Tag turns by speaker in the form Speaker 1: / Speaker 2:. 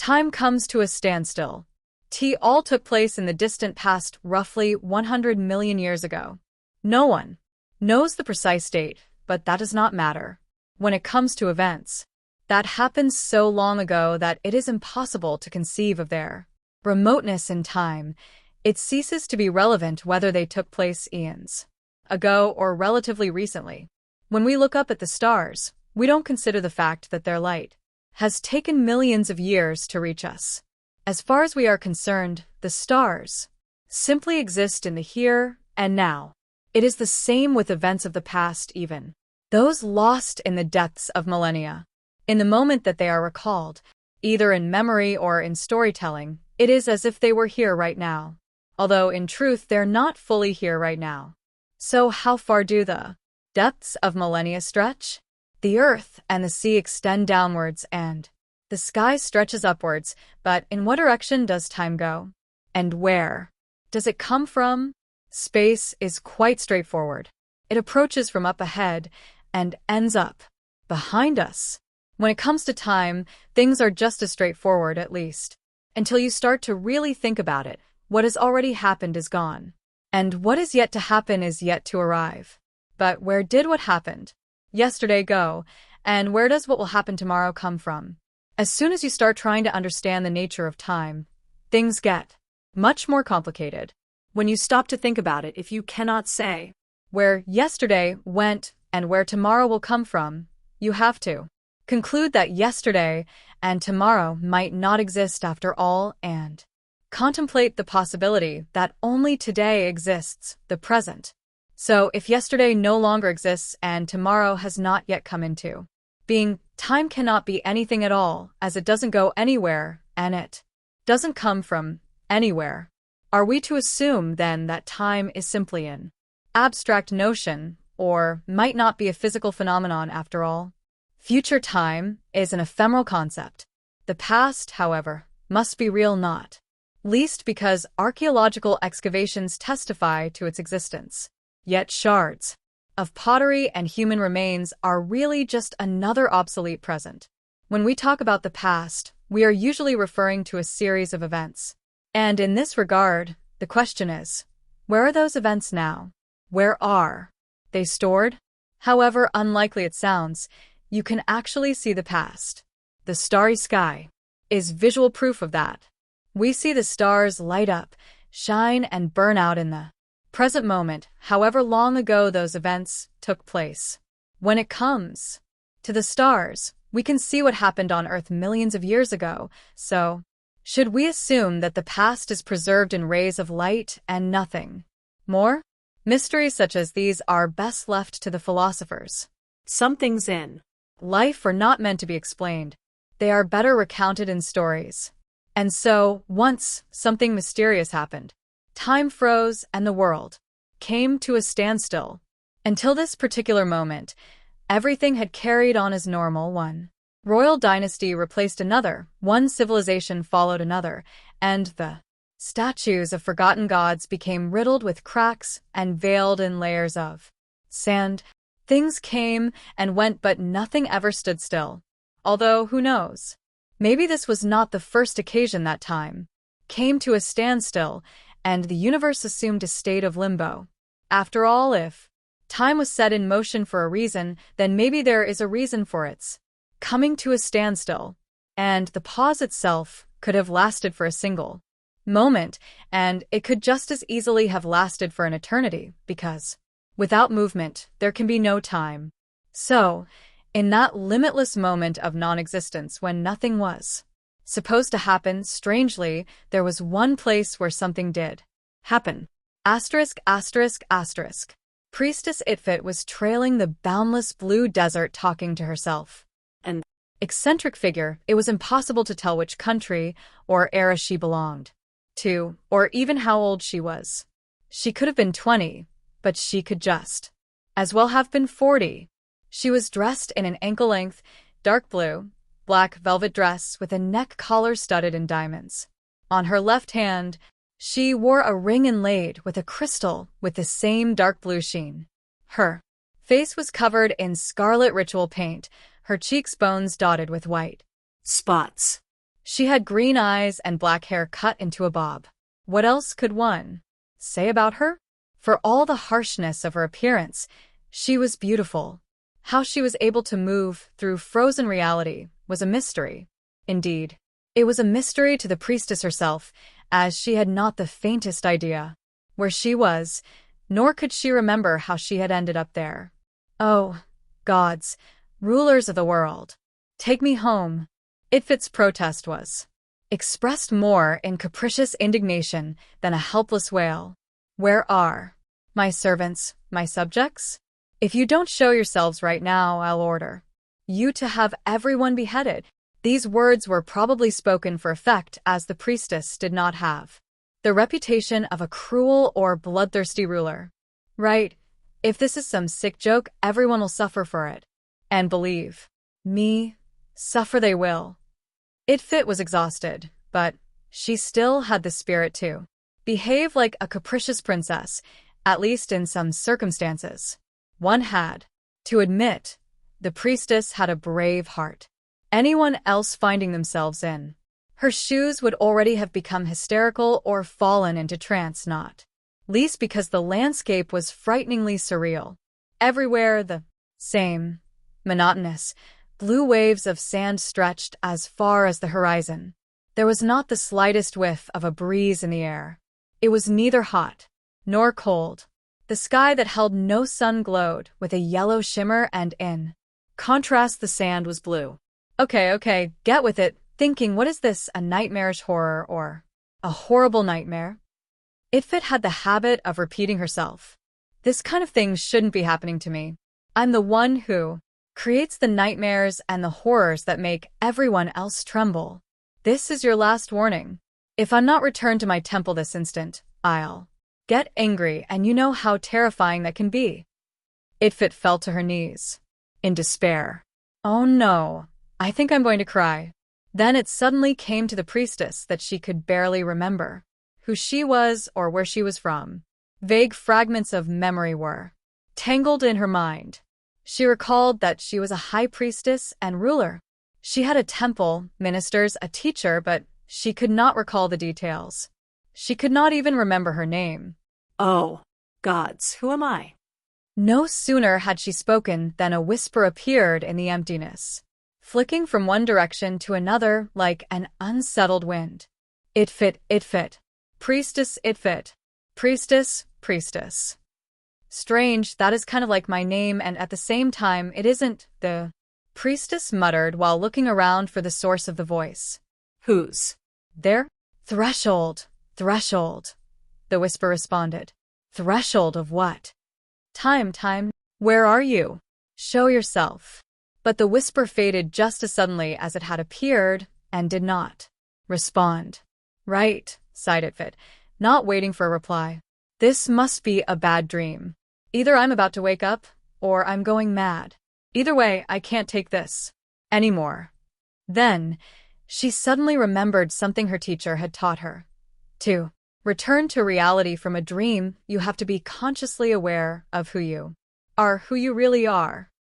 Speaker 1: Time comes to a standstill. All took place in the distant past roughly 100 million years ago. No one knows the precise date, but that does not matter. When it comes to events that happened so long ago that it is impossible to conceive of their remoteness in time, it ceases to be relevant whether they took place eons ago or relatively recently. When we look up at the stars, we don't consider the fact that their light has taken millions of years to reach us. As far as we are concerned, the stars simply exist in the here and now. It is the same with events of the past even those lost in the depths of millennia. In the moment that they are recalled, either in memory or in storytelling, it is as if they were here right now. Although in truth they're not fully here right now. So how far do the depths of millennia stretch? The earth and the sea extend downwards and the sky stretches upwards, but in what direction does time go? And where does it come from? Space is quite straightforward. It approaches from up ahead and ends up behind us. When it comes to time, things are just as straightforward, at least. Until you start to really think about it, what has already happened is gone. And what is yet to happen is yet to arrive. But where did what happened yesterday go, and where does what will happen tomorrow come from? As soon as you start trying to understand the nature of time, things get much more complicated. When you stop to think about it, if you cannot say where yesterday went and where tomorrow will come from, you have to conclude that yesterday and tomorrow might not exist after all and contemplate the possibility that only today exists, the present. So if yesterday no longer exists and tomorrow has not yet come into being, time cannot be anything at all, as it doesn't go anywhere and it doesn't come from anywhere. Are we to assume then that time is simply an abstract notion, or might not be a physical phenomenon after all? Future time is an ephemeral concept. The past, however, must be real, not least because archaeological excavations testify to its existence. Yet shards of pottery and human remains are really just another obsolete present. When we talk about the past, we are usually referring to a series of events. And in this regard, the question is, where are those events now? Where are they stored? However unlikely it sounds, you can actually see the past. The starry sky is visual proof of that. We see the stars light up, shine, and burn out in the present moment, however long ago those events took place. When it comes to the stars, we can see what happened on Earth millions of years ago, so should we assume that the past is preserved in rays of light and nothing more? Mysteries such as these are best left to the philosophers. Some things in life are not meant to be explained. They are better recounted in stories. And so, once something mysterious happened. Time froze and the world came to a standstill. Until this particular moment, everything had carried on as normal. One royal dynasty replaced another, one civilization followed another, and the statues of forgotten gods became riddled with cracks and veiled in layers of sand. Things came and went, but nothing ever stood still. Although, who knows? Maybe this was not the first occasion that time came to a standstill, and the universe assumed a state of limbo. After all, if time was set in motion for a reason, then maybe there is a reason for its coming to a standstill. And the pause itself could have lasted for a single moment, and it could just as easily have lasted for an eternity, because without movement, there can be no time. So, in that limitless moment of non-existence when nothing was supposed to happen, strangely, there was one place where something did happen. Priestess Itfut was trailing the boundless blue desert talking to herself. An eccentric figure, it was impossible to tell which country or era she belonged to, or even how old she was. She could have been 20, but she could just as well have been 40. She was dressed in an ankle-length, dark blue, black velvet dress with a neck collar studded in diamonds. On her left hand, she wore a ring inlaid with a crystal with the same dark blue sheen. Her face was covered in scarlet ritual paint, her cheekbones dotted with white spots. She had green eyes and black hair cut into a bob. What else could one say about her? For all the harshness of her appearance, she was beautiful. How she was able to move through frozen reality was a mystery. Indeed, it was a mystery to the priestess herself, as she had not the faintest idea where she was, nor could she remember how she had ended up there. Oh, gods, rulers of the world, take me home. Itfut's protest was expressed more in capricious indignation than a helpless wail. Where are my servants, my subjects? If you don't show yourselves right now, I'll order you to have everyone beheaded. These words were probably spoken for effect, as the priestess did not have the reputation of a cruel or bloodthirsty ruler. Right, if this is some sick joke, everyone will suffer for it. And believe me, suffer they will. Itfut was exhausted, but she still had the spirit to behave like a capricious princess, at least in some circumstances. One had to admit the priestess had a brave heart. Anyone else finding themselves in her shoes would already have become hysterical or fallen into trance, not least because the landscape was frighteningly surreal. Everywhere the same monotonous blue waves of sand stretched as far as the horizon. There was not the slightest whiff of a breeze in the air. It was neither hot nor cold. The sky that held no sun glowed with a yellow shimmer, and in contrast the sand was blue. Okay, get with it. Thinking, what is this, a nightmarish horror or a horrible nightmare? Itfut had the habit of repeating herself. This kind of thing shouldn't be happening to me. I'm the one who creates the nightmares and the horrors that make everyone else tremble. This is your last warning. If I'm not returned to my temple this instant, I'll get angry, and you know how terrifying that can be. Itfut fell to her knees in despair. Oh no, I think I'm going to cry. Then it suddenly came to the priestess that she could barely remember who she was or where she was from. Vague fragments of memory were tangled in her mind. She recalled that she was a high priestess and ruler. She had a temple, ministers, a teacher, but she could not recall the details. She could not even remember her name.
Speaker 2: Oh, gods, who am I?
Speaker 1: No sooner had she spoken than a whisper appeared in the emptiness, flicking from one direction to another like an unsettled wind. Itfut. Priestess Itfut. Priestess. Strange, that is kind of like my name, and at the same time it isn't. The priestess muttered while looking around for the source of the voice.
Speaker 2: Whose?
Speaker 1: There? Threshold. The whisper responded. Threshold of what? Time. Where are you? Show yourself. But the whisper faded just as suddenly as it had appeared and did not respond. Right, sighed Itfut, not waiting for a reply. This must be a bad dream. Either I'm about to wake up, or I'm going mad. Either way, I can't take this anymore. Then, she suddenly remembered something her teacher had taught her. To return to reality from a dream, you have to be consciously aware of who you are, who you really are.